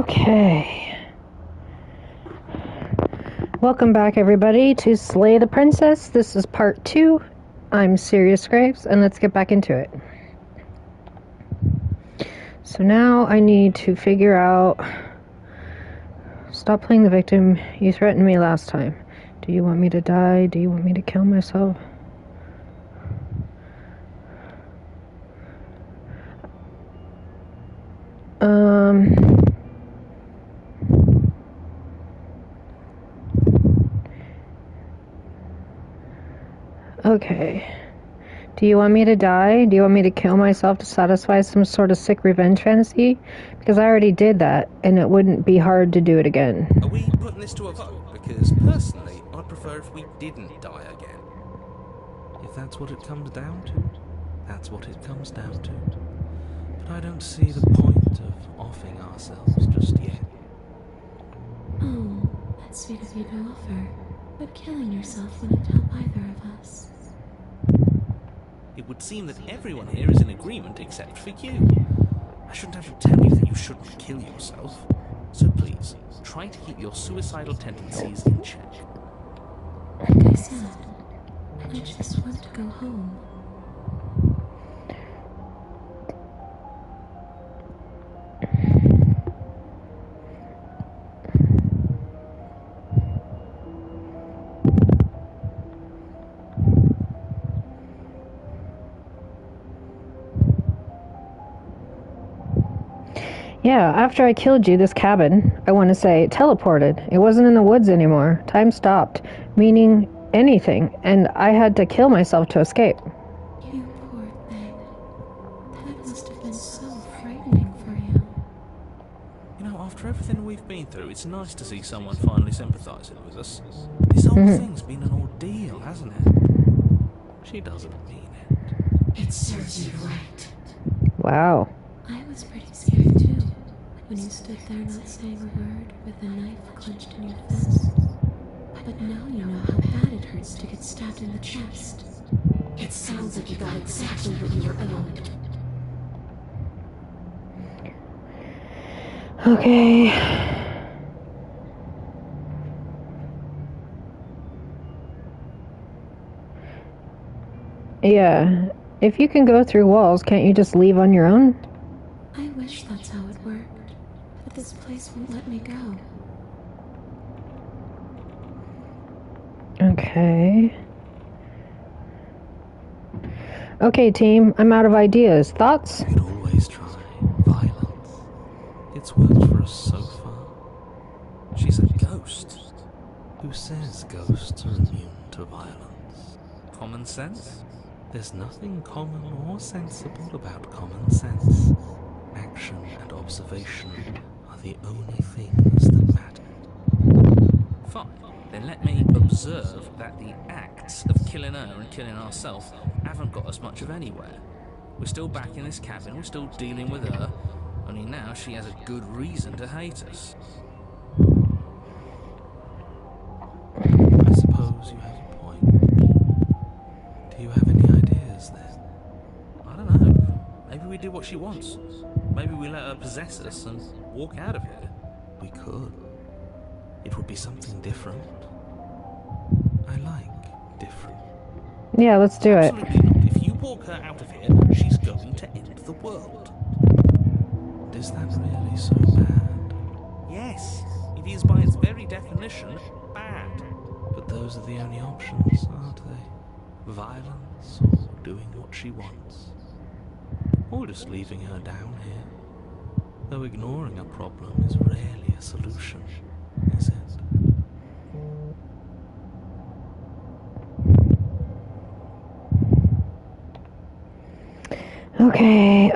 Okay. Welcome back, everybody, to Slay the Princess. This is part 2. I'm Sirius Graves, and let's get back into it. So now I need to figure out... Stop playing the victim. You threatened me last time. Do you want me to die? Do you want me to kill myself? Okay. Do you want me to die? Do you want me to kill myself to satisfy some sort of sick revenge fantasy? Because I already did that, and it wouldn't be hard to do it again. Are we putting this to a vote? Because personally, I'd prefer if we didn't die again. If that's what it comes down to, that's what it comes down to. But I don't see the point of offing ourselves just yet. Oh, that's sweet of you to offer. But killing yourself wouldn't help either of us. It would seem that everyone here is in agreement except for you. I shouldn't have to tell you that you shouldn't kill yourself. So please, try to keep your suicidal tendencies in check. Like I said, I just want to go home. Yeah, after I killed you, this cabin, I want to say, teleported. It wasn't in the woods anymore. Time stopped, meaning anything, and I had to kill myself to escape. You poor thing. That must have been so frightening for you. You know, after everything we've been through, it's nice to see someone finally sympathising with us. This whole thing's been an ordeal, hasn't it? She doesn't mean it. It serves you right. Wow. I was pretty scared too, when you stood there not saying a word with a knife clenched in your fist. But now you know how bad it hurts to get stabbed in the chest. It sounds like you got exactly what you were owed. Okay. Yeah. If you can go through walls, can't you just leave on your own? I wish that's how it worked, but this place won't let me go. Okay. Okay, team, I'm out of ideas. Thoughts? We could always try violence. It's worked for us so far. She's a ghost. Who says ghosts are immune to violence? Common sense? There's nothing common or sensible about common sense. Action and observation are the only things that matter. Fine, then let me observe that the acts of killing her and killing ourselves haven't got us much of anywhere. We're still back in this cabin, we're still dealing with her, only now she has a good reason to hate us. I suppose you have a point. Do you have any ideas then? I don't know. Maybe we do what she wants. Maybe we let her possess us and walk out of here. We could. It would be something different. I like different. Yeah, let's do it. Absolutely not. If you walk her out of here, she's going to end the world. And is that really so bad? Yes. It is by its very definition bad. But those are the only options, aren't they? Violence or doing what she wants. Or just leaving her down here. Though ignoring a problem is rarely a solution, is it? Okay,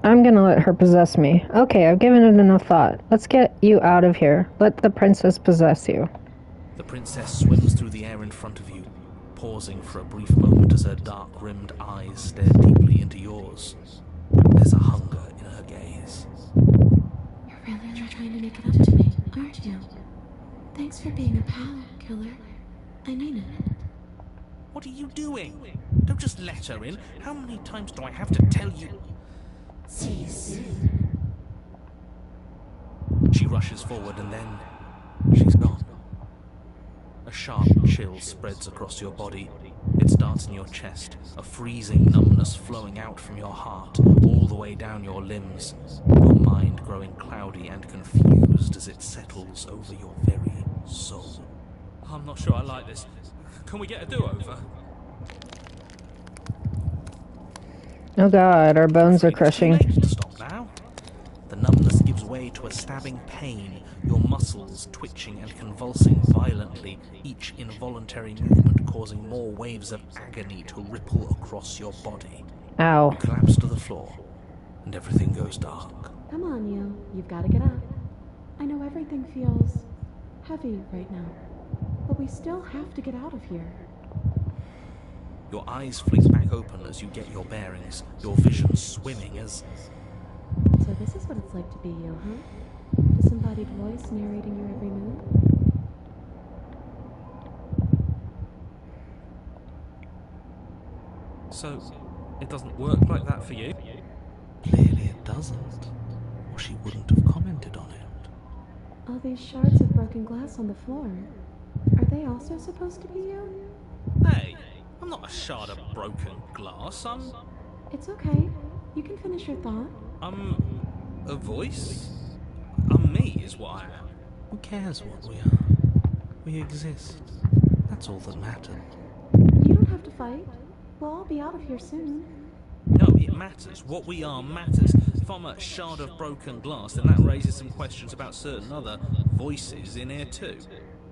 I'm gonna let her possess me. Okay, I've given it enough thought. Let's get you out of here. Let the princess possess you. The princess swims through the air in front of you, pausing for a brief moment as her dark-rimmed eyes stare deeply into yours. There's a hunger in her gaze. You're really trying to make it up to me, aren't you? Thanks for being a pal, killer. I mean it. What are you doing? Don't just let her in. How many times do I have to tell you? See you soon. She rushes forward and then she's gone. A sharp chill spreads across your body. It starts in your chest, a freezing numbness flowing out from your heart, all the way down your limbs, your mind growing cloudy and confused as it settles over your very soul. I'm not sure I like this. Can we get a do-over? Oh god, our bones are It's too crushing. late to stop now. The numbness gives way to a stabbing pain, your muscles twitching and convulsing violently, each involuntary movement causing more waves of agony to ripple across your body. Ow. You collapse to the floor, and everything goes dark. Come on, you. You've got to get up. I know everything feels heavy right now, but we still have to get out of here. Your eyes flick back open as you get your bearings, your vision swimming as... So this is what it's like to be you, huh? Disembodied voice narrating your every move? So, it doesn't work like that for you? Clearly it doesn't, or she wouldn't have commented on it. All these shards of broken glass on the floor. Are they also supposed to be you? Hey, I'm not a shard of broken glass. It's okay. You can finish your thought. I'm a voice? I'm me is what I am. Who cares what we are? We exist. That's all that matters. You don't have to fight. We'll all be out of here soon. No, it matters. What we are matters. If I'm a shard of broken glass, then that raises some questions about certain other voices in here too.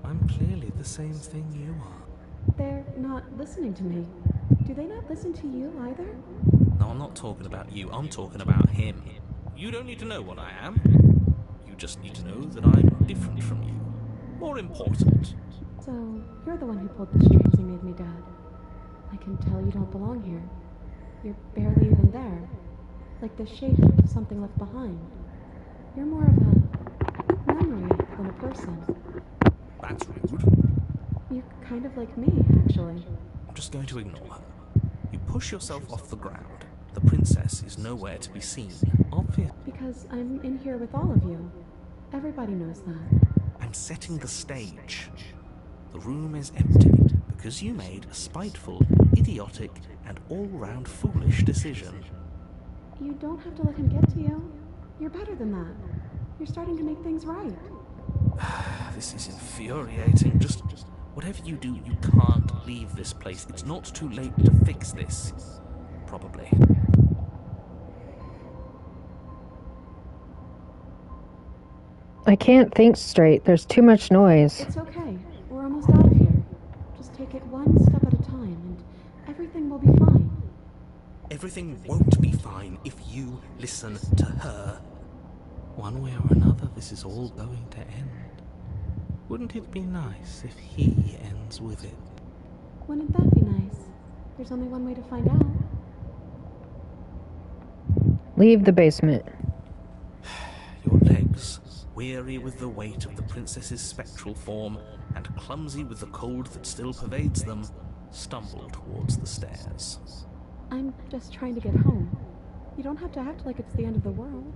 I'm clearly the same thing you are. They're not listening to me. Do they not listen to you either? No, I'm not talking about you. I'm talking about him. You don't need to know what I am. You just need to know that I'm different from you. More important. So, you're the one who pulled the strings and made me dead. I can tell you don't belong here. You're barely even there. Like the shape of something left behind. You're more of a memory than a person. That's rude. You're kind of like me, actually. I'm just going to ignore her. You push yourself off the ground. The princess is nowhere to be seen. Obvious. Because I'm in here with all of you. Everybody knows that. I'm setting the stage. The room is empty because you made a spiteful, idiotic, and all-round foolish decision. You don't have to let him get to you. You're better than that. You're starting to make things right. This is infuriating. Just whatever you do, you can't leave this place. It's not too late to fix this. Probably. I can't think straight. There's too much noise. It's okay. We're almost out of here. Just take it one step at a time, and everything will be fine. Everything won't be fine if you listen to her. One way or another, this is all going to end. Wouldn't it be nice if he ends with it? Wouldn't that be nice? There's only one way to find out. Leave the basement. Your legs, weary with the weight of the princess's spectral form, and clumsy with the cold that still pervades them, stumble towards the stairs. I'm just trying to get home. You don't have to act like it's the end of the world.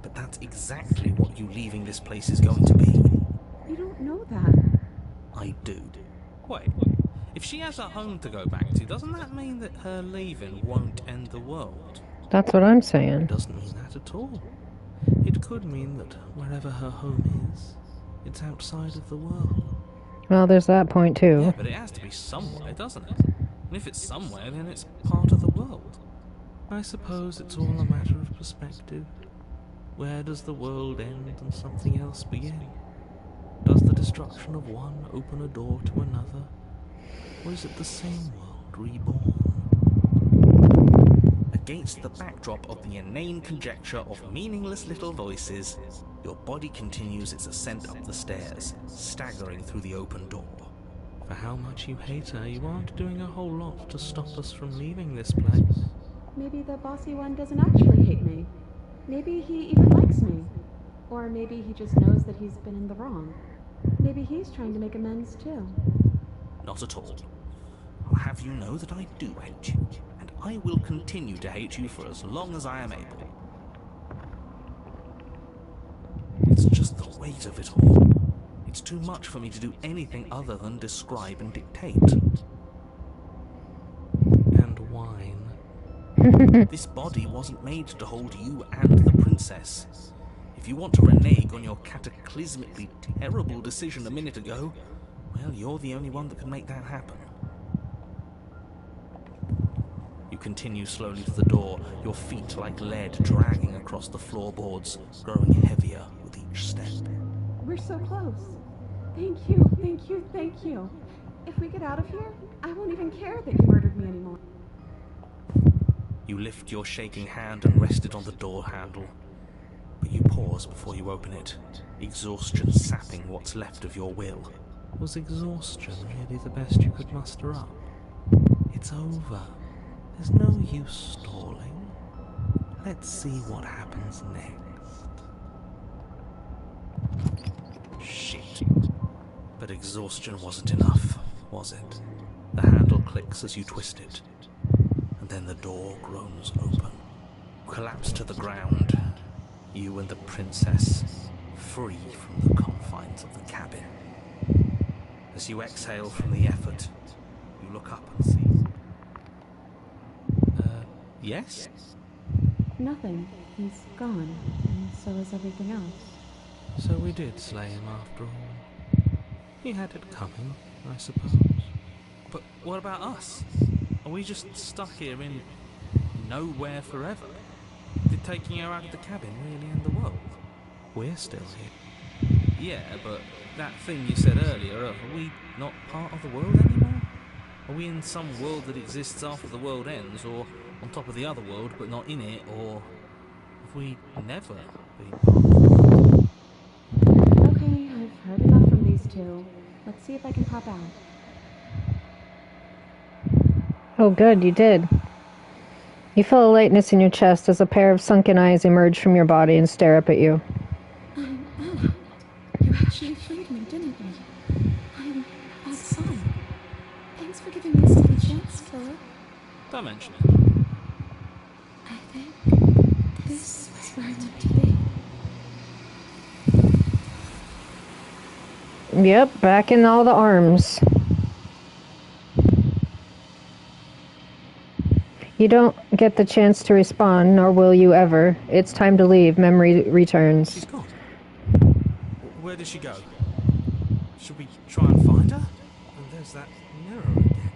But that's exactly what you leaving this place is going to be. You don't know that. I do. Wait, if she has a home to go back to, doesn't that mean that her leaving won't end the world? That's what I'm It saying. doesn't mean that at all. It could mean that wherever her home is, it's outside of the world. Well, there's that point Yeah, too. but it has to be somewhere, doesn't it? And if it's somewhere, then it's part of the world. I suppose it's all a matter of perspective. Where does the world end and something else begin? Does the destruction of one open a door to another? Or is it the same world reborn? Against the backdrop of the inane conjecture of meaningless little voices, your body continues its ascent up the stairs, staggering through the open door. For how much you hate her, you aren't doing a whole lot to stop us from leaving this place. Maybe the bossy one doesn't actually hate me. Maybe he even likes me. Or maybe he just knows that he's been in the wrong. Maybe he's trying to make amends too. Not at all. I'll have have you know that I do hate you, and I will continue to hate you for as long as I am able. It's just the weight of it all. It's too much for me to do anything other than describe and dictate. And whine. This body wasn't made to hold you and the princess. If you want to renege on your cataclysmically terrible decision a minute ago, well, you're the only one that can make that happen. You continue slowly to the door, your feet like lead dragging across the floorboards, growing heavier with each step. We're so close. Thank you, thank you, thank you. If we get out of here, I won't even care that you murdered me anymore. You lift your shaking hand and rest it on the door handle. But you pause before you open it, exhaustion sapping what's left of your will. Was exhaustion really the best you could muster up? It's over. There's no use stalling. Let's see what happens next. Shit. But exhaustion wasn't enough, was it? The handle clicks as you twist it, and then the door groans open. Collapse to the ground, you and the princess, free from the confines of the cabin. As you exhale from the effort, you look up and see... yes? Nothing. He's gone, and so is everything else. So we did slay him after all. He had it coming, I suppose. But what about us? Are we just stuck here in nowhere forever? Did taking her out of the cabin really end the world? We're still here. Yeah, but that thing you said earlier, are we not part of the world anymore? Are we in some world that exists after the world ends, or on top of the other world but not in it, or have we never been part of the world? Okay, I've heard enough from these two. Let's see if I can pop out. Oh, good, you did. You feel a lightness in your chest as a pair of sunken eyes emerge from your body and stare up at you. I'm out. You actually freed me, didn't you? I'm outside. Thanks for giving me a second chance, Philip. Don't mention it. I think this is where I'm meant to be. Yep, back in all the arms. You don't get the chance to respond, nor will you ever. It's time to leave. Memory returns. She's gone. Where did she go? Should we try and find her? And there's that mirror again.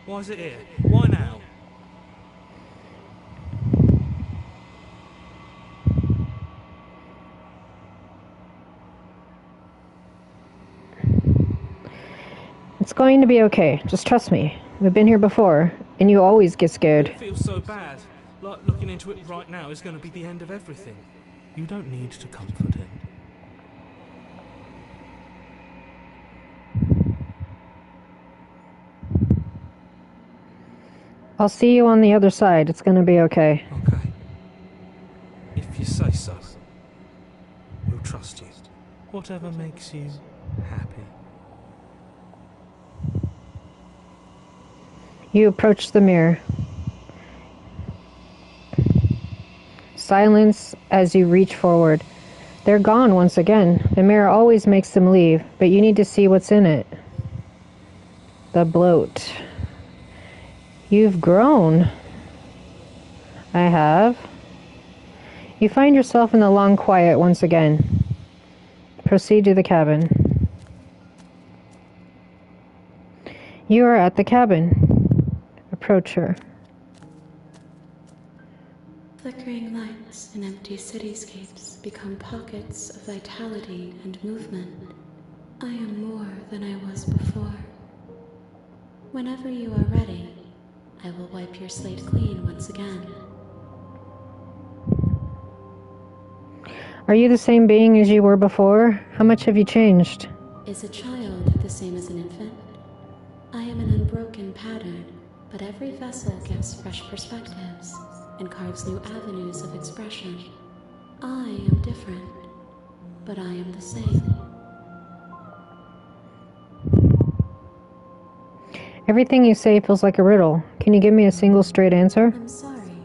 Why is it here? Why now? It's going to be okay. Just trust me. We've been here before, and you always get scared. It feels so bad. Like looking into it right now is going to be the end of everything. You don't need to comfort him. I'll see you on the other side. It's going to be okay. Okay. If you say so. We'll trust you. Whatever makes you happy. You approach the mirror. Silence as you reach forward. They're gone once again. The mirror always makes them leave, but you need to see what's in it. The bloat. You've grown. I have. You find yourself in the long quiet once again. Proceed to the cabin. You are at the cabin. Approach her. Flickering lights and empty cityscapes become pockets of vitality and movement. I am more than I was before. Whenever you are ready, I will wipe your slate clean once again. Are you the same being as you were before? How much have you changed? Is a child the same as an infant? I am an unbroken pattern, but every vessel gives fresh perspectives and carves new avenues of expression. I am different, but I am the same. Everything you say feels like a riddle. Can you give me a single straight answer? I'm sorry.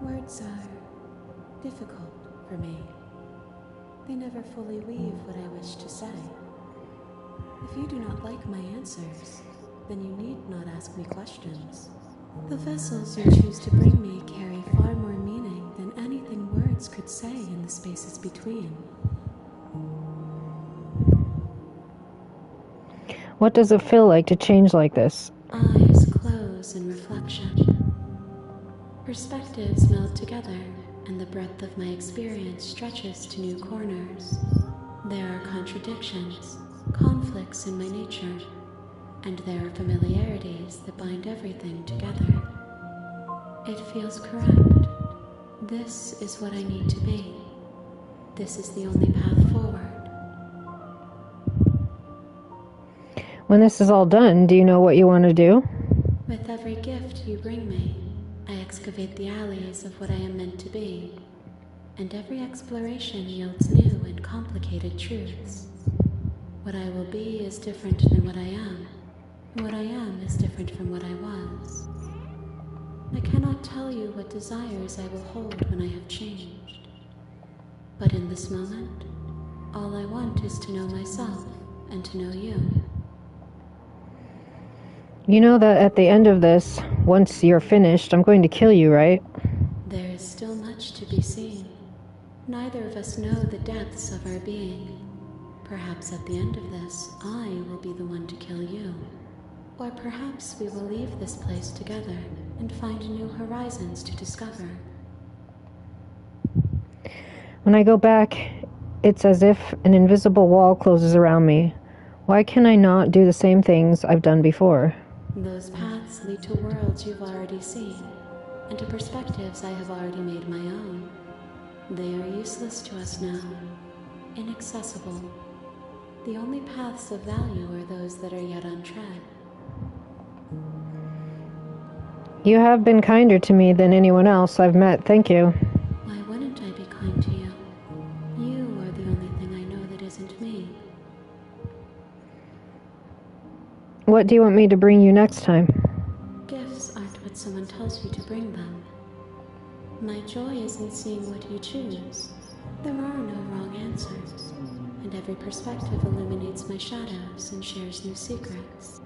Words are difficult for me. They never fully weave what I wish to say. If you do not like my answers, then you need not ask me questions. The vessels you choose to bring me carry far more meaning than anything words could say in the spaces between. What does it feel like to change like this? Eyes close in reflection. Perspectives meld together, and the breadth of my experience stretches to new corners. There are contradictions, conflicts in my nature, and there are familiarities that bind everything together. It feels correct. This is what I need to be. This is the only path forward. When this is all done, do you know what you want to do? With every gift you bring me, I excavate the alleys of what I am meant to be, and every exploration yields new and complicated truths. What I will be is different than what I am. What I am is different from what I was. I cannot tell you what desires I will hold when I have changed. But in this moment, all I want is to know myself and to know you. You know that at the end of this, once you're finished, I'm going to kill you, right? There is still much to be seen. Neither of us know the depths of our being. Perhaps at the end of this, I will be the one to kill you. Or perhaps we will leave this place together and find new horizons to discover. When I go back, it's as if an invisible wall closes around me. Why can I not do the same things I've done before? Those paths lead to worlds you've already seen, and to perspectives I have already made my own. They are useless to us now, inaccessible. The only paths of value are those that are yet untread. You have been kinder to me than anyone else I've met, thank you. Why wouldn't I be kind to you? You are the only thing I know that isn't me. What do you want me to bring you next time? Gifts aren't what someone tells you to bring them. My joy is in seeing what you choose. There are no wrong answers, and every perspective illuminates my shadows and shares new secrets.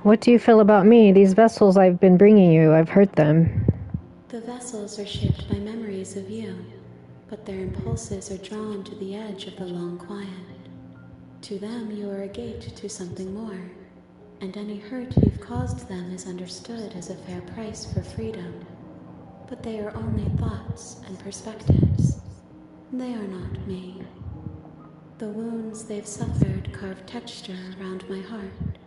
What do you feel about me? These vessels I've been bringing you, I've hurt them. The vessels are shaped by memories of you, but their impulses are drawn to the edge of the long quiet. To them, you are a gate to something more, and any hurt you've caused them is understood as a fair price for freedom. But they are only thoughts and perspectives. They are not me. The wounds they've suffered carve texture around my heart.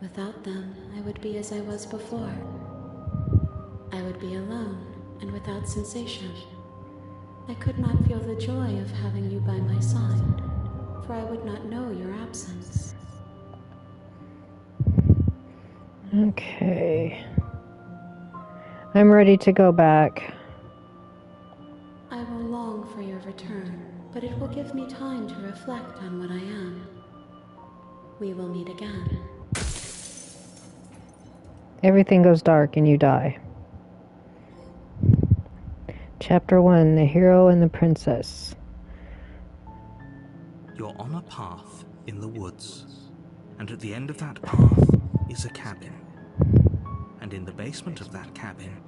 Without them, I would be as I was before. I would be alone and without sensation. I could not feel the joy of having you by my side, for I would not know your absence. Okay. I'm ready to go back. I will long for your return, but it will give me time to reflect on what I am. We will meet again. Everything goes dark and you die. Chapter 1, The Hero and the Princess. You're on a path in the woods, and at the end of that path is a cabin. And in the basement of that cabin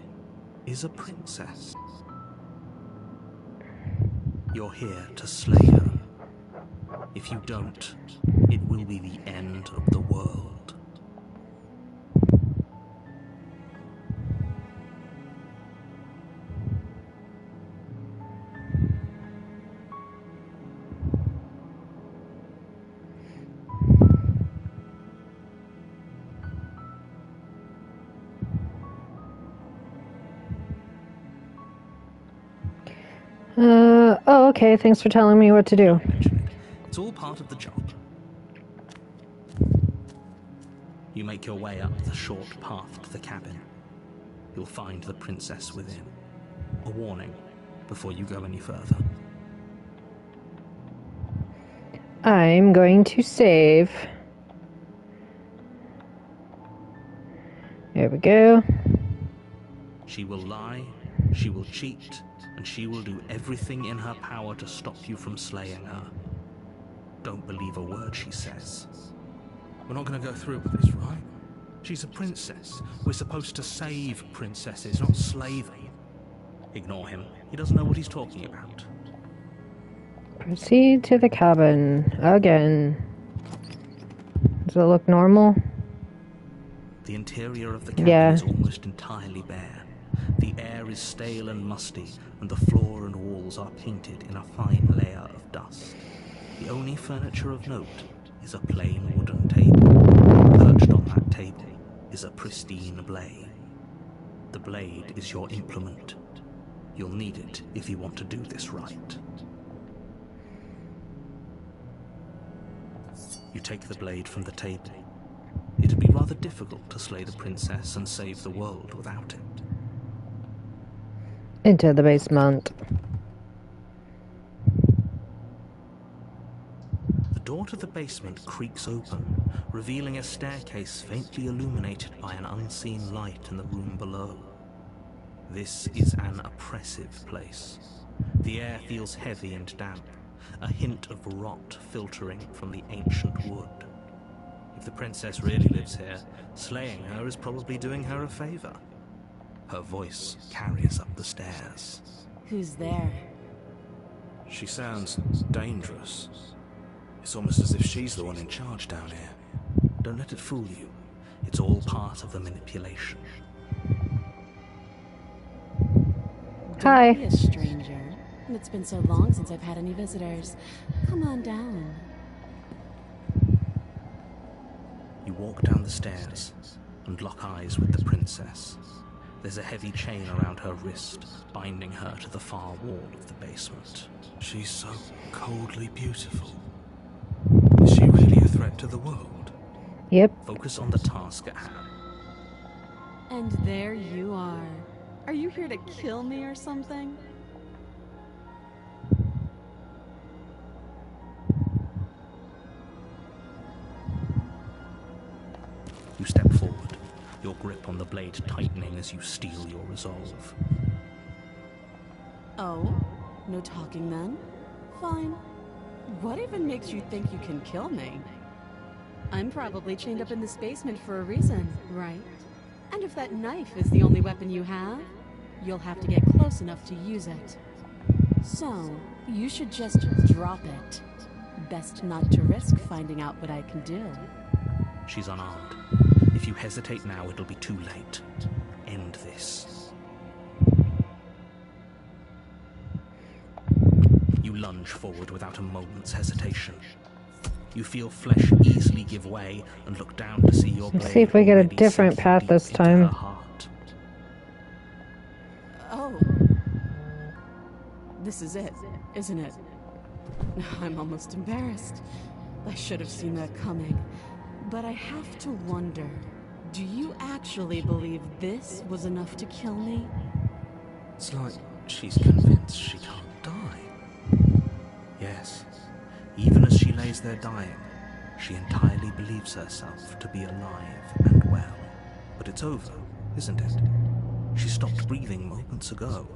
is a princess. You're here to slay her. If you don't, it will be the end of the world. Oh, okay, thanks for telling me what to do. It's all part of the job. You make your way up the short path to the cabin. you'll find the princess within. A warning before you go any further. I'm going to save. There we go. She will lie, she will cheat, and she will do everything in her power to stop you from slaying her. Don't believe a word she says. We're not going to go through with this, right? She's a princess. We're supposed to save princesses, not slay them. Ignore him. He doesn't know what he's talking about. Proceed to the cabin. Again. Does it look normal? The interior of the cabin Yeah. is almost entirely bare. The air is stale and musty, and the floor and walls are painted in a fine layer of dust. The only furniture of note is a plain wooden table. Perched on that table is a pristine blade. The blade is your implement. You'll need it if you want to do this right. You take the blade from the table. It'd be rather difficult to slay the princess and save the world without it. Into the basement. The door to the basement creaks open, revealing a staircase faintly illuminated by an unseen light in the room below. This is an oppressive place. The air feels heavy and damp, a hint of rot filtering from the ancient wood. If the princess really lives here, slaying her is probably doing her a favor. Her voice carries up the stairs. Who's there? She sounds dangerous. It's almost as if she's the one in charge down here. Don't let it fool you. It's all part of the manipulation. Hi. Don't be a stranger. It's been so long since I've had any visitors. Come on down. You walk down the stairs and lock eyes with the princess. There's a heavy chain around her wrist, binding her to the far wall of the basement. She's so coldly beautiful. Is she really a threat to the world? Yep. Focus on the task at hand. And there you are. Are you here to kill me or something? You step forward, your grip on the blade tightening as you steel your resolve. Oh, no talking then? Fine. What even makes you think you can kill me? I'm probably chained up in this basement for a reason, right? And if that knife is the only weapon you have, you'll have to get close enough to use it. So, you should just drop it. Best not to risk finding out what I can do. She's unarmed. If you hesitate now, it'll be too late. End this. You lunge forward without a moment's hesitation. You feel flesh easily give way and look down to see your blade. Let's see if we get a already different sinking path deep this into time. her heart. Oh. This is it, isn't it? I'm almost embarrassed. I should have seen that coming. But I have to wonder, do you actually believe this was enough to kill me? It's like she's convinced she can't die. Yes, even as she lays there dying, she entirely believes herself to be alive and well. But it's over, isn't it? She stopped breathing moments ago.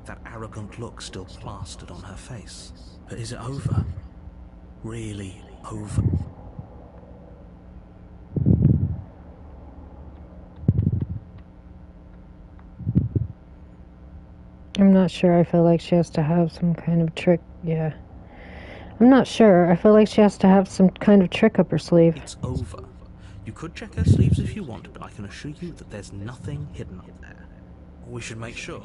That arrogant look still plastered on her face. But is it over? Really over? I'm not sure. I feel like she has to have some kind of trick. Yeah. I'm not sure. I feel like she has to have some kind of trick up her sleeve. It's over. You could check her sleeves if you want, but I can assure you that there's nothing hidden up there. We should make sure.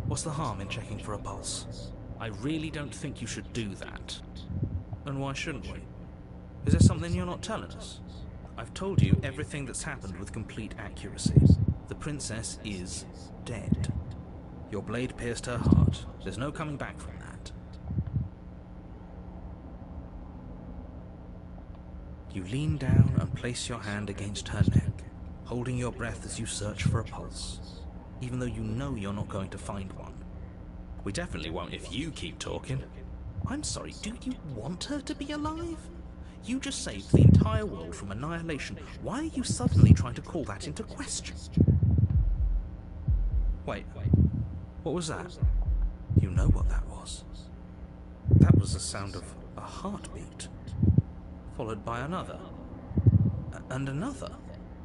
What's the harm in checking for a pulse? I really don't think you should do that. And why shouldn't we? Is there something you're not telling us? I've told you everything that's happened with complete accuracy. The princess is dead. Your blade pierced her heart. There's no coming back from that. You lean down and place your hand against her neck, holding your breath as you search for a pulse. even though you know you're not going to find one. We definitely won't if you keep talking. I'm sorry, do you want her to be alive? You just saved the entire world from annihilation. Why are you suddenly trying to call that into question? Wait, what was that? You know what that was. That was the sound of a heartbeat, followed by another, and another.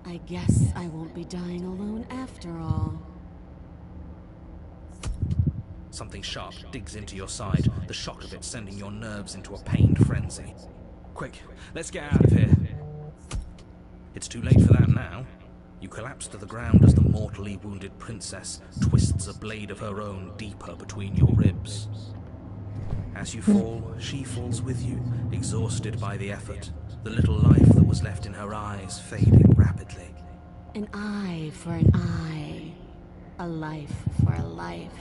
I guess I won't be dying alone after all. Something sharp digs into your side, the shock of it sending your nerves into a pained frenzy. Quick, let's get out of here. It's too late for that now. You collapse to the ground as the mortally wounded princess twists a blade of her own deeper between your ribs. As you fall, she falls with you, exhausted by the effort, the little life that was left in her eyes fading rapidly. An eye for an eye. A life for a life.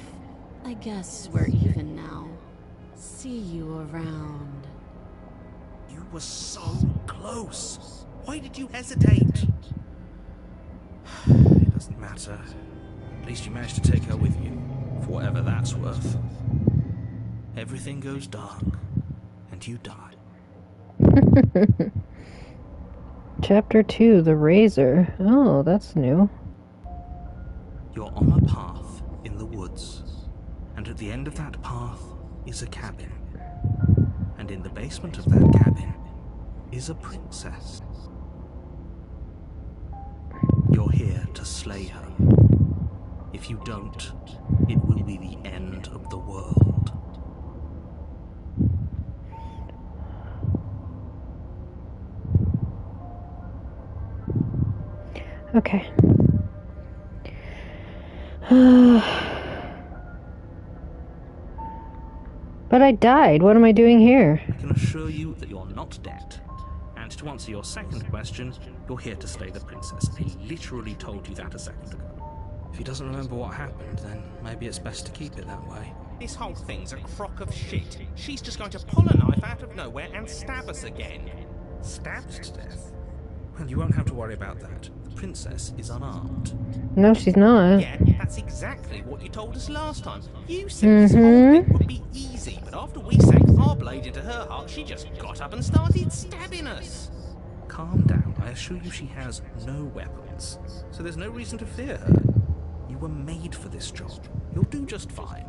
I guess we're even now. See you around. You were so close. Why did you hesitate? It doesn't matter. At least you managed to take her with you, for whatever that's worth. Everything goes dark, and you die. Chapter 2, The Razor. Oh, that's new. You're on a path in the woods, and at the end of that path is a cabin. And in the basement of that cabin is a princess. You're here to slay her. If you don't, it will be the end of the world. Okay. But I died. What am I doing here? I can assure you that you're not dead. And to answer your second question, you're here to slay the princess. I literally told you that a second ago. If he doesn't remember what happened, then maybe it's best to keep it that way. This whole thing's a crock of shit. She's just going to pull a knife out of nowhere and stab us again. Stabbed to death? Well, you won't have to worry about that. The princess is unarmed. No, she's not. Yeah, that's exactly what you told us last time. You said this whole thing would be easy, but after we sank our blade into her heart, she just got up and started stabbing us. Calm down. I assure you she has no weapons, so there's no reason to fear her. You were made for this job. You'll do just fine.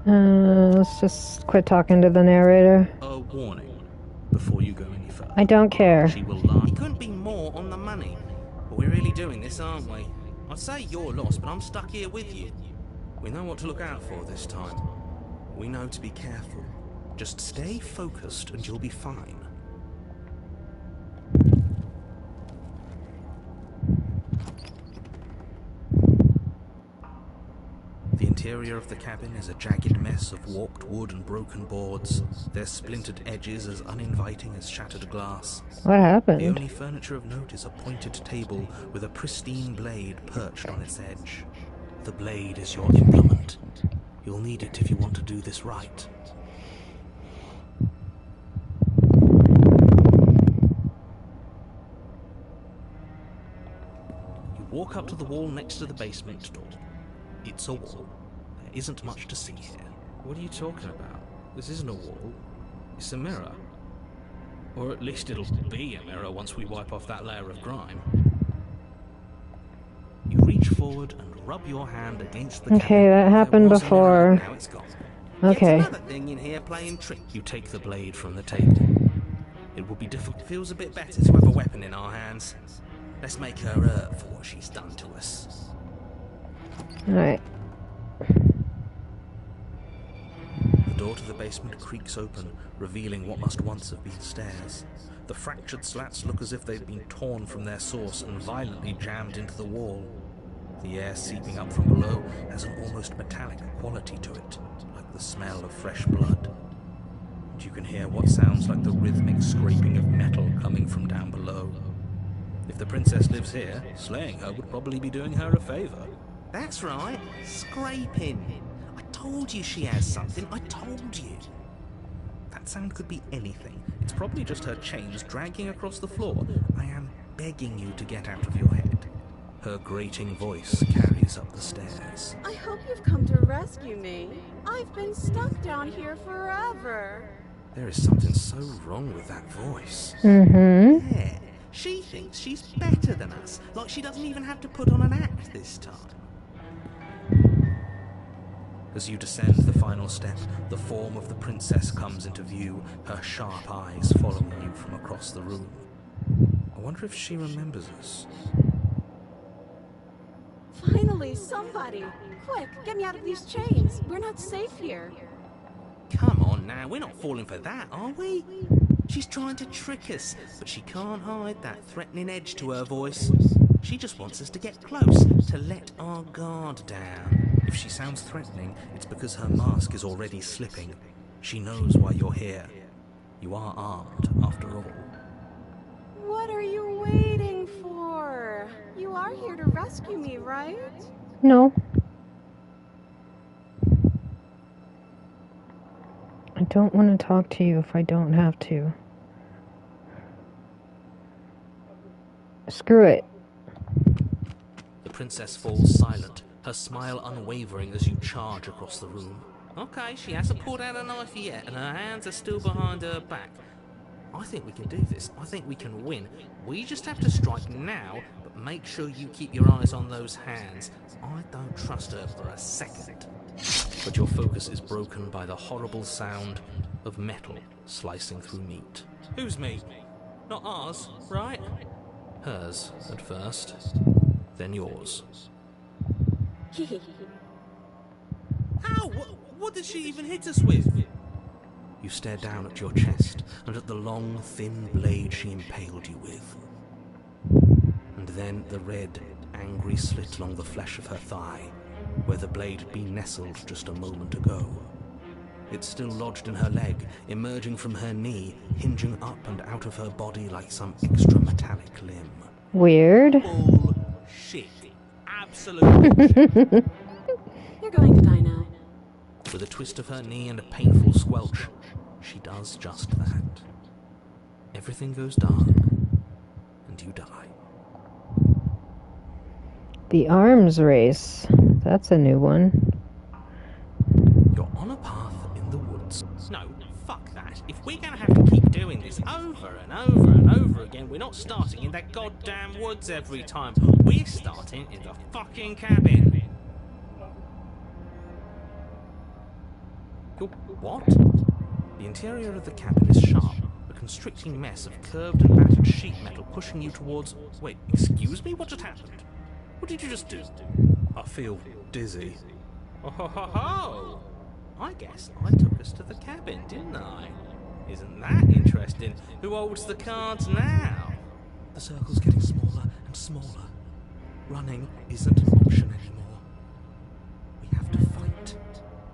Let's just quit talking to the narrator. A warning before you go any further. I don't care. She will lie. It couldn't be more on the money. But we're really doing this, aren't we? I'd say you're lost, but I'm stuck here with you. We know what to look out for this time. We know to be careful. Just stay focused and you'll be fine. The interior of the cabin is a jagged mess of warped wood and broken boards, their splintered edges as uninviting as shattered glass. What The happened? only furniture of note is a pointed table with a pristine blade perched on its edge. The blade is your implement. You'll need it if you want to do this right. You walk up to the wall next to the basement door. It's a wall. There isn't much to see here. What are you talking about? This isn't a wall. It's a mirror. Or at least it'll be a mirror once we wipe off that layer of grime. You reach forward and rub your hand against the Okay, cabin. that happened There was a mirror, before. now it's gone. Okay. It's another thing in here playing trick. You take the blade from the table. It will be difficult. Feels a bit better to have a weapon in our hands. Let's make her hurt for what she's done to us. Alright. The door to the basement creaks open, revealing what must once have been stairs. The fractured slats look as if they've been torn from their source and violently jammed into the wall. The air seeping up from below has an almost metallic quality to it, like the smell of fresh blood. And you can hear what sounds like the rhythmic scraping of metal coming from down below. If the princess lives here, slaying her would probably be doing her a favor. That's right, scraping. I told you she has something, I told you. That sound could be anything. It's probably just her chains dragging across the floor. I am begging you to get out of your head. Her grating voice carries up the stairs. I hope you've come to rescue me. I've been stuck down here forever. There is something so wrong with that voice. Mm-hmm. Yeah, she thinks she's better than us, like she doesn't even have to put on an act this time. As you descend the final step, the form of the princess comes into view, her sharp eyes following you from across the room. I wonder if she remembers us. Finally, somebody! Quick, get me out of these chains. We're not safe here. Come on now, we're not falling for that, are we? She's trying to trick us, but she can't hide that threatening edge to her voice. She just wants us to get close, to let our guard down. If she sounds threatening, it's because her mask is already slipping. She knows why you're here. You are armed, after all. What are you waiting for? You are here to rescue me, right? No. I don't want to talk to you if I don't have to. Screw it. The princess falls silent, her smile unwavering as you charge across the room. Okay, she hasn't pulled out a knife yet, and her hands are still behind her back. I think we can do this. I think we can win. We just have to strike now, but make sure you keep your eyes on those hands. I don't trust her for a second. But your focus is broken by the horrible sound of metal slicing through meat. Whose meat? Not ours, right? Hers at first, then yours. Ow! What did she even hit us with? You stare down at your chest and at the long, thin blade she impaled you with. And then the red, angry slit along the flesh of her thigh, where the blade had been nestled just a moment ago. It's still lodged in her leg, emerging from her knee, hinging up and out of her body like some extra metallic limb. Weird. Bullshit. Absolute bullshit. You're going to die now. With a twist of her knee and a painful squelch, she does just that. Everything goes dark, and you die. The arms race. That's a new one. You're on a path in the woods. No, fuck that. If we're gonna have to keep doing this over and over and over again, we're not starting in that goddamn woods every time. We're starting in the fucking cabin. What? The interior of the cabin is sharp, a constricting mess of curved and battered sheet metal pushing you towards... Wait, excuse me? What just happened? What did you just do? I feel dizzy. Oh ho ho ho! I guess I took us to the cabin, didn't I? Isn't that interesting? Who holds the cards now? The circle's getting smaller and smaller. Running isn't an option anymore. We have to fight.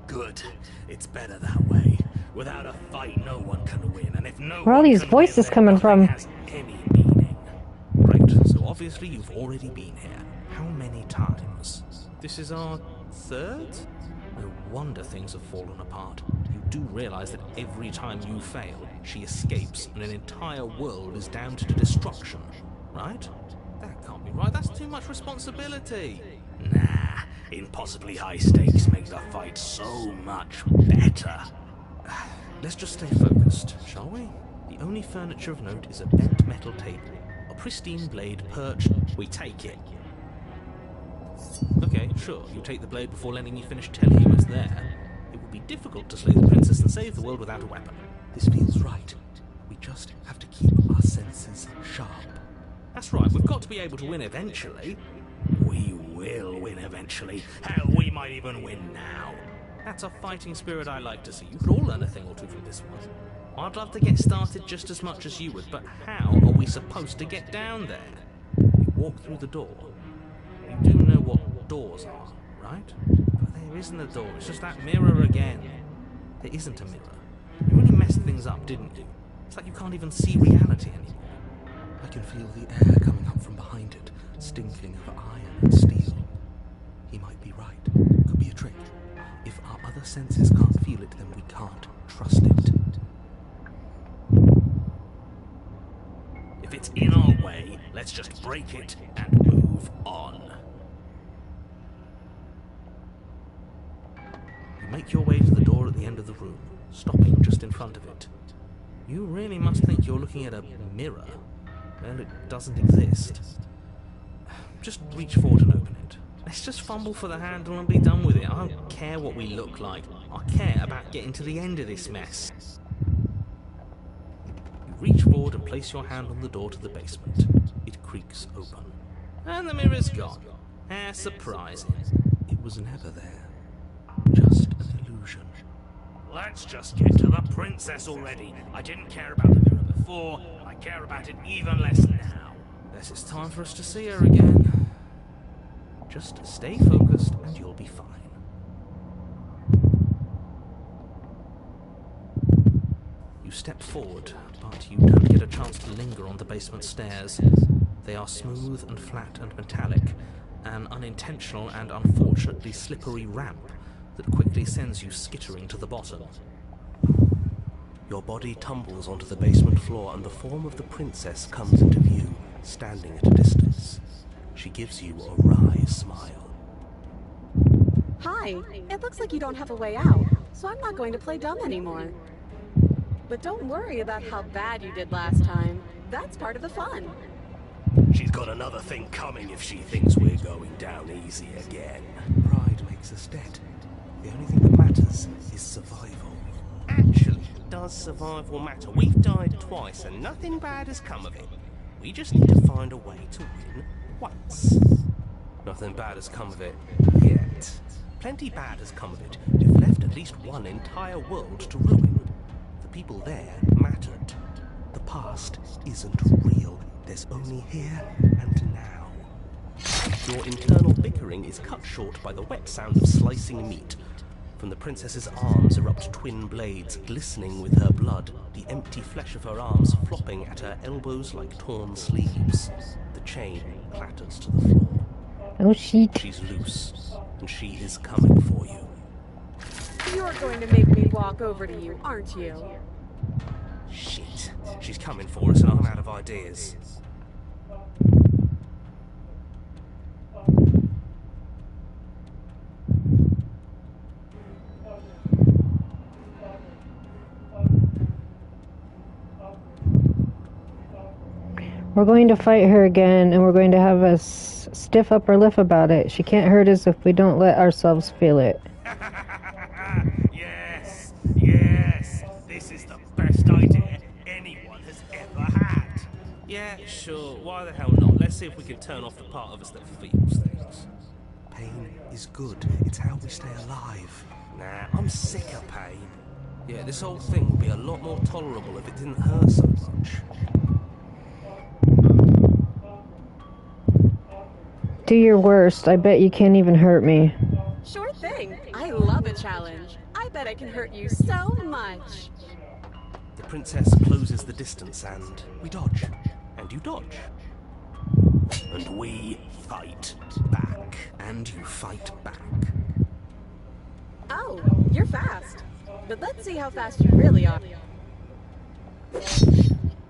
Good. It's better that way. Without a fight, no one can win, and if no Where are all one these can voices win, coming then from? nothing has any meaning. Great, so obviously you've already been here. How many times? This is our third? No wonder things have fallen apart. You do realize that every time you fail, she escapes and an entire world is damned to destruction, right? That can't be right. That's too much responsibility. Nah, impossibly high stakes make the fight so much better. Let's just stay focused, shall we? The only furniture of note is a bent metal table, a pristine blade perched. We take it. Okay, sure. You take the blade before letting me finish telling you it's there. It would be difficult to slay the princess and save the world without a weapon. This feels right. We just have to keep our senses sharp. That's right. We've got to be able to win eventually. We will win eventually. Hell, we might even win now. That's a fighting spirit I like to see. You could all learn a thing or two from this one. I'd love to get started just as much as you would, but how are we supposed to get down there? You walk through the door. You do know what doors are, right? But there isn't a door. It's just that mirror again. There isn't a mirror. You really messed things up, didn't you? It's like you can't even see reality anymore. I can feel the air coming up from behind it, stinking of iron and steel. He might be right. Could be a trick. If our other senses can't feel it, then we can't trust it. it's in our way, let's just break it and move on. You make your way to the door at the end of the room, stopping just in front of it. You really must think you're looking at a mirror. Well, it doesn't exist. Just reach forward and open it. Let's just fumble for the handle and be done with it. I don't care what we look like. I care about getting to the end of this mess. You reach forward and place your hand on the door to the basement. It creaks open. And the mirror's gone. How surprising. It was never there. Just an illusion. Let's just get to the princess already. I didn't care about the mirror before, and I care about it even less now. Guess it's time for us to see her again. Just stay focused and you'll be fine. You step forward, but you don't get a chance to linger on the basement stairs. They are smooth and flat and metallic, an unintentional and unfortunately slippery ramp that quickly sends you skittering to the bottom. Your body tumbles onto the basement floor and the form of the princess comes into view, standing at a distance. She gives you a wry smile. Hi, it looks like you don't have a way out, so I'm not going to play dumb anymore. But don't worry about how bad you did last time. That's part of the fun. She's got another thing coming if she thinks we're going down easy again. Pride makes us dead. The only thing that matters is survival. Actually, does survival matter? We've died twice and nothing bad has come of it. We just need to find a way to win once. Nothing bad has come of it. Yet. Plenty bad has come of it. You've left at least one entire world to ruin. The people there mattered. The past isn't real. There's only here and now. Your internal bickering is cut short by the wet sound of slicing meat. From the princess's arms erupt twin blades, glistening with her blood, the empty flesh of her arms flopping at her elbows like torn sleeves. The chain clatters to the floor. Oh shit. She's loose, and she is coming for you. You're going to make me walk over to you, aren't you? Shit. She's coming for us and I'm out of ideas. We're going to fight her again, and we're going to have a stiff upper lip about it. She can't hurt us if we don't let ourselves feel it. Yes, yes, this is the best idea anyone has ever had. Yeah, sure, why the hell not? Let's see if we can turn off the part of us that feels things. Pain is good. It's how we stay alive. Nah, I'm sick of pain. Yeah, this whole thing would be a lot more tolerable if it didn't hurt so much. Do your worst. I bet you can't even hurt me. Sure thing. I love a challenge. I bet I can hurt you so much. The princess closes the distance and we dodge. And you dodge. And we fight back. And you fight back. Oh, you're fast. But let's see how fast you really are.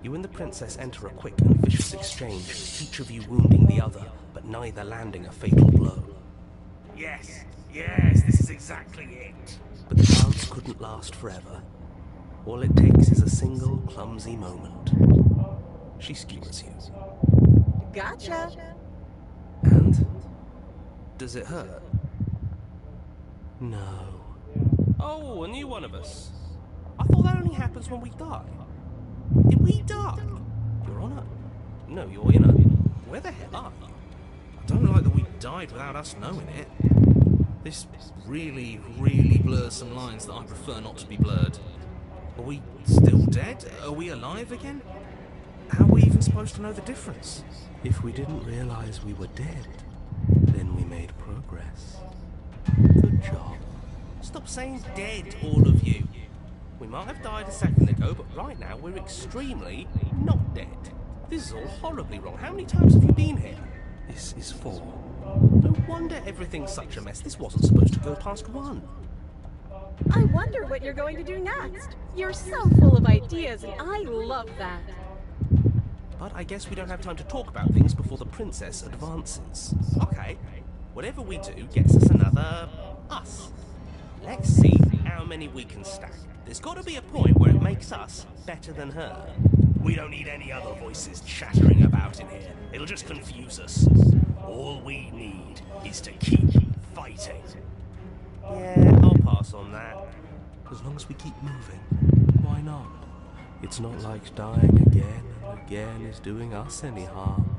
You and the princess enter a quick and vicious exchange, each of you wounding the other, but neither landing a fatal blow. Yes, yes, this is exactly it. But the dance couldn't last forever. All it takes is a single clumsy moment. She skewers you. Gotcha. And? Does it hurt? No. Oh, a new one of us. I thought that only happens when we die. Did we die? Your Honor? No, Your Honor. Where the hell are you? I don't like that we died without us knowing it. This really, really blurs some lines that I prefer not to be blurred. Are we still dead? Are we alive again? How are we even supposed to know the difference? If we didn't realize we were dead, then we made progress. Good job. Stop saying dead, all of you. We might have died a second ago, but right now we're extremely not dead. This is all horribly wrong. How many times have you been here? This is 4. No wonder everything's such a mess. This wasn't supposed to go past 1. I wonder what you're going to do next. You're so full of ideas, and I love that. But I guess we don't have time to talk about things before the princess advances. Okay, whatever we do gets us another us. Let's see how many we can stack. There's got to be a point where it makes us better than her. We don't need any other voices chattering about in here. It'll just confuse us. All we need is to keep fighting. Yeah, I'll pass on that. As long as we keep moving, why not? It's not like dying again and again is doing us any harm.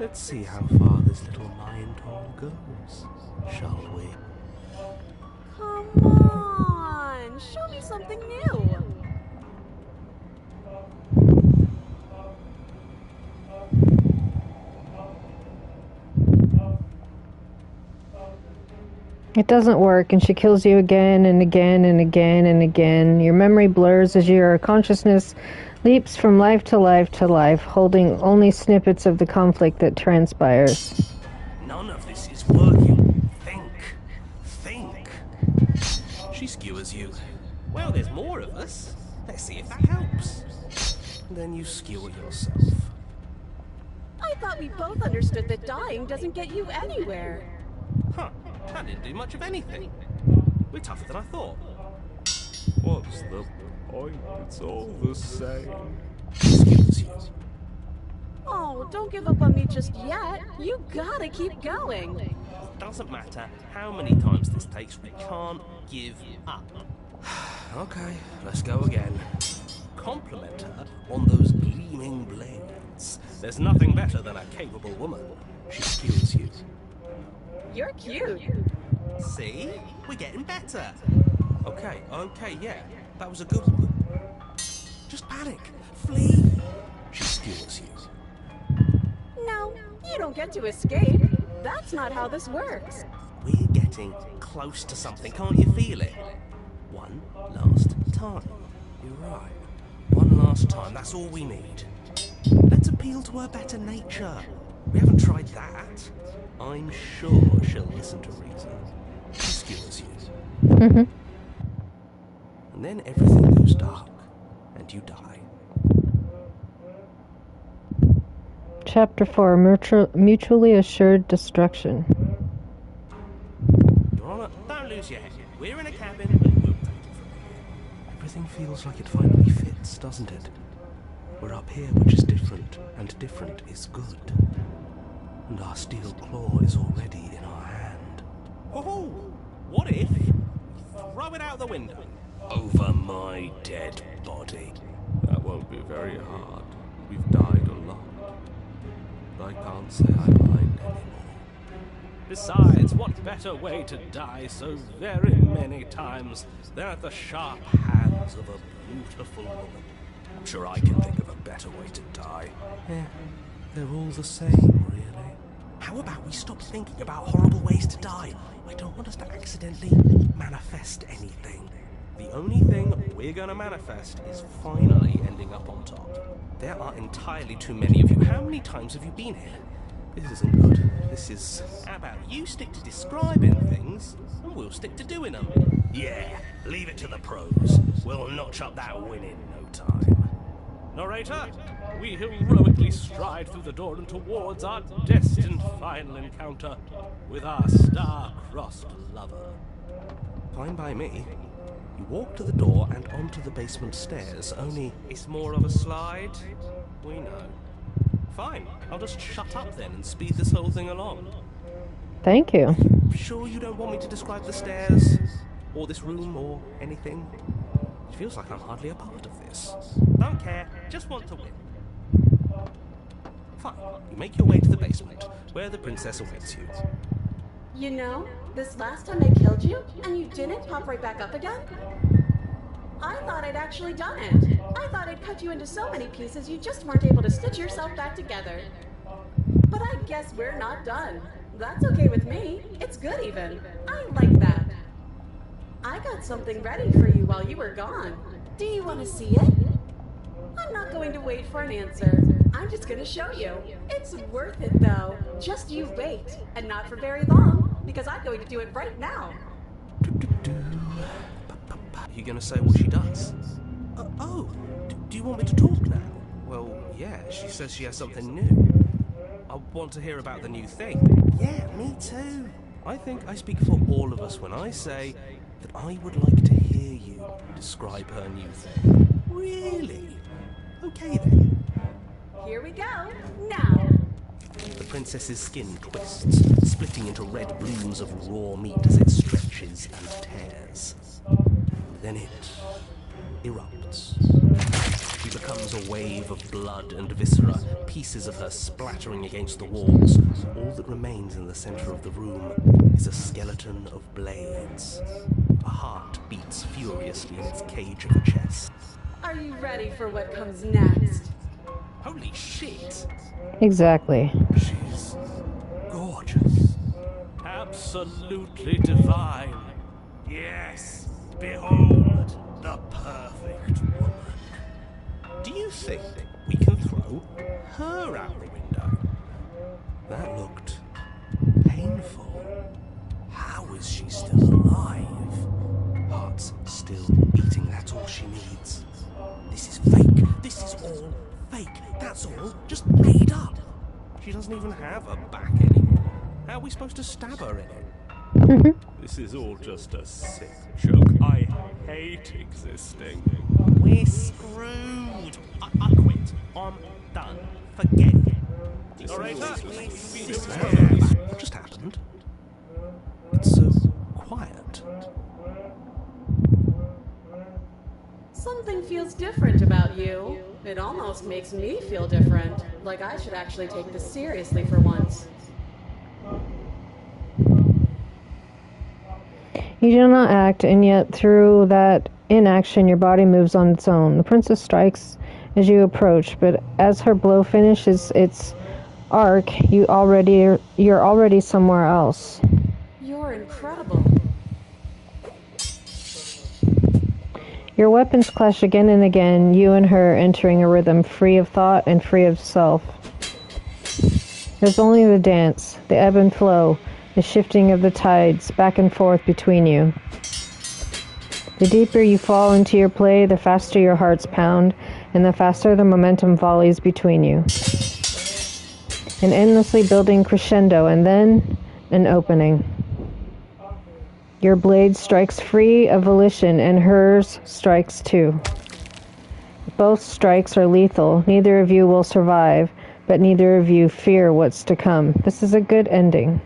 Let's see how far this little lion tong goes, shall we? Come on, show me something new. It doesn't work, and she kills you again and again and again and again. Your memory blurs as your consciousness leaps from life to life to life, holding only snippets of the conflict that transpires. None of this is working. Think. She skewers you. Well, there's more of us. Let's see if that helps. Then you skewer yourself. I thought we both understood that dying doesn't get you anywhere. Huh, that didn't do much of anything. We're tougher than I thought. What's the point? It's all the same. Excuse you. Oh, don't give up on me just yet. You gotta keep going. It doesn't matter how many times this takes, we can't give up. Okay, let's go again. Compliment her on those gleaming blades. There's nothing better than a capable woman. She skewers you. You're cute. See? We're getting better. Okay, yeah. That was a good one. Just panic. Flee. She skewers you. No, you don't get to escape. That's not how this works. We're getting close to something. Can't you feel it? One last time. You're right. One last time. That's all we need. Let's appeal to her better nature. We haven't tried that. I'm sure she'll listen to reason. She skewers you. Mm-hmm. And then everything goes dark, and you die. Chapter 4, Mutually Assured Destruction. Your Honor, don't lose your head. We're in a cabin, and we'll take it from here. Everything feels like it finally fits, doesn't it? We're up here, which is different, and different is good. And our steel claw is already in our hand. Oh, what if we throw it out the window? Over my dead body. That won't be very hard. We've died a lot. But I can't say I mind anymore. Besides, what better way to die so very many times than at the sharp hands of a beautiful woman? I'm sure I can think of a better way to die. Yeah, they're all the same, really. How about we stop thinking about horrible ways to die? I don't want us to accidentally manifest anything. The only thing we're gonna manifest is finally ending up on top. There are entirely too many of you. How many times have you been here? This isn't good. This is... How about you stick to describing things, and we'll stick to doing them? Yeah, leave it to the pros. We'll notch up that win in no time. Narrator, we heroically stride through the door and towards our destined final encounter with our star-crossed lover. Fine by me. You walk to the door and onto the basement stairs, only it's more of a slide. We know. Fine, I'll just shut up then and speed this whole thing along. Thank you. Sure you don't want me to describe the stairs, or this room, or anything? It feels like I'm hardly a part of this. Don't care, just want to win. Fine, you make your way to the basement, where the princess awaits you. You know, this last time I killed you, and you didn't pop right back up again? I thought I'd actually done it. I thought I'd cut you into so many pieces you just weren't able to stitch yourself back together. But I guess we're not done. That's okay with me. It's good even. I like that. I got something ready for you while you were gone. Do you want to see it? I'm not going to wait for an answer. I'm just going to show you. It's worth it though. Just you wait. And not for very long, because I'm going to do it right now. Are you going to say what she does? Do you want me to talk now? Well, yeah, she says she has something new. I want to hear about the new thing. Yeah, me too. I think I speak for all of us when I say that I would like to hear you describe her new thing. Really? Okay then. Here we go. Now. The princess's skin twists, splitting into red blooms of raw meat as it stretches and tears. Then it erupts. She becomes a wave of blood and viscera, pieces of her splattering against the walls. All that remains in the center of the room is a skeleton of blades. A heart beats furiously in its cage of a chest. Are you ready for what comes next? Holy shit! Exactly. She's gorgeous. Absolutely divine. Yes, behold the perfect woman. Do you think we can throw her out the window? That looked painful. How is she still alive? Heart's still beating, that's all she needs. This is fake. This is all fake. That's all just made up. She doesn't even have a back anymore. How are we supposed to stab her in it? This is all just a sick joke. I hate existing. We're screwed. I quit. I'm done. Forget it. What just happened? It's so quiet. Something feels different about you. It almost makes me feel different. Like I should actually take this seriously for once. You do not act, and yet through that inaction your body moves on its own. The princess strikes as you approach, but as her blow finishes its arc, you're already somewhere else. You're incredible. Your weapons clash again and again, you and her entering a rhythm free of thought and free of self. There's only the dance, the ebb and flow, the shifting of the tides back and forth between you. The deeper you fall into your play, the faster your hearts pound, and the faster the momentum volleys between you. An endlessly building crescendo, and then an opening. Your blade strikes free of volition, and hers strikes too. Both strikes are lethal. Neither of you will survive, but neither of you fear what's to come. This is a good ending.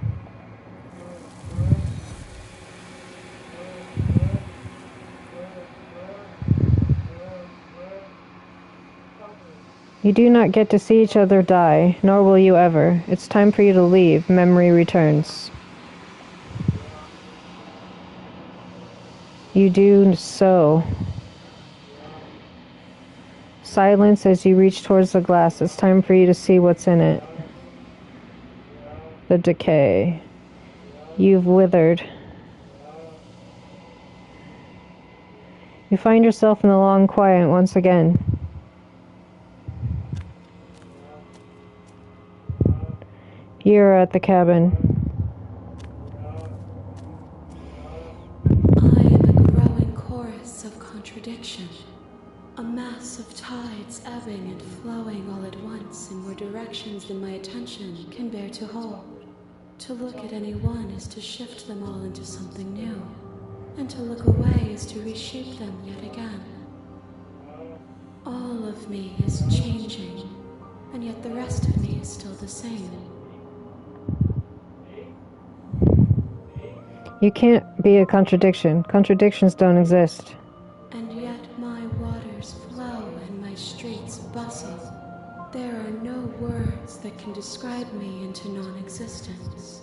You do not get to see each other die, nor will you ever. It's time for you to leave. Memory returns. You do so. Silence as you reach towards the glass. It's time for you to see what's in it. The decay. You've withered. You find yourself in the long quiet once again. You're at the cabin. I am a growing chorus of contradiction, a mass of tides ebbing and flowing all at once in more directions than my attention can bear to hold. To look at any one is to shift them all into something new, and to look away is to reshape them yet again. All of me is changing, and yet the rest of me is still the same. You can't be a contradiction. Contradictions don't exist. And yet my waters flow and my streets bustle. There are no words that can describe me into non-existence.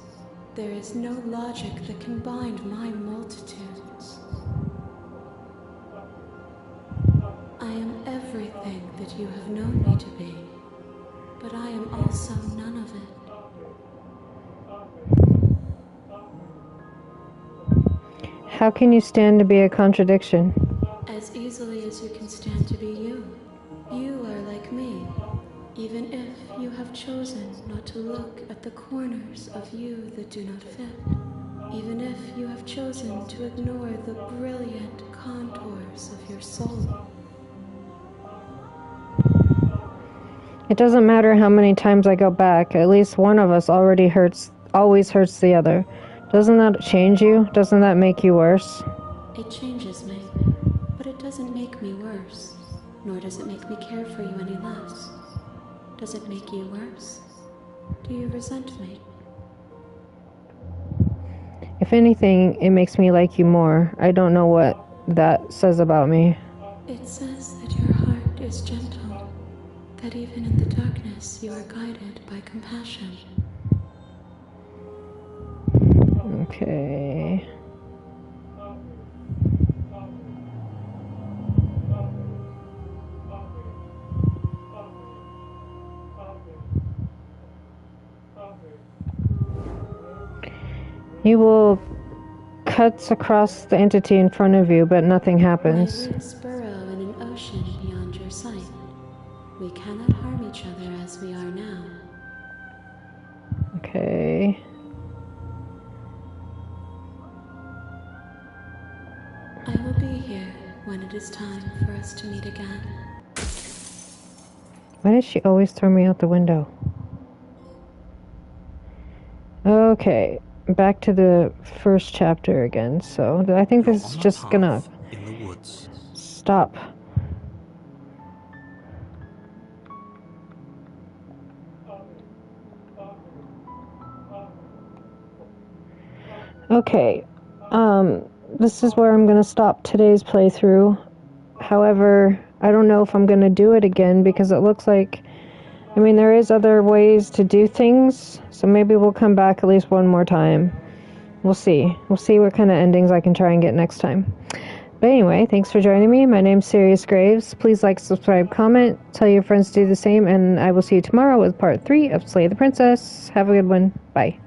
There is no logic that can bind my multitudes. I am everything that you have known me to be, but I am also none of it. How can you stand to be a contradiction? As easily as you can stand to be you. You are like me, even if you have chosen not to look at the corners of you that do not fit. Even if you have chosen to ignore the brilliant contours of your soul. It doesn't matter how many times I go back, at least one of us always hurts the other. Doesn't that change you? Doesn't that make you worse? It changes me, but it doesn't make me worse, nor does it make me care for you any less. Does it make you worse? Do you resent me? If anything, it makes me like you more. I don't know what that says about me. It says that your heart is gentle, that even in the darkness you are guided by compassion. Okay. You will cuts across the entity in front of you, but nothing happens. My roots burrow in an ocean beyond your sight. We cannot harm each other as we are now. Okay. I will be here when it is time for us to meet again. Why does she always throw me out the window? Okay, back to the first chapter again. So I think this is just gonna in the woods. stop. Okay, this is where I'm gonna stop today's playthrough. However, I don't know if I'm gonna do it again because it looks like, I mean, there is other ways to do things, so maybe we'll come back at least one more time. We'll see. We'll see what kind of endings I can try and get next time. But anyway, thanks for joining me. My name's Sirius Graves. Please like, subscribe, comment, tell your friends to do the same, and I will see you tomorrow with part 3 of Slay the Princess. Have a good one. Bye.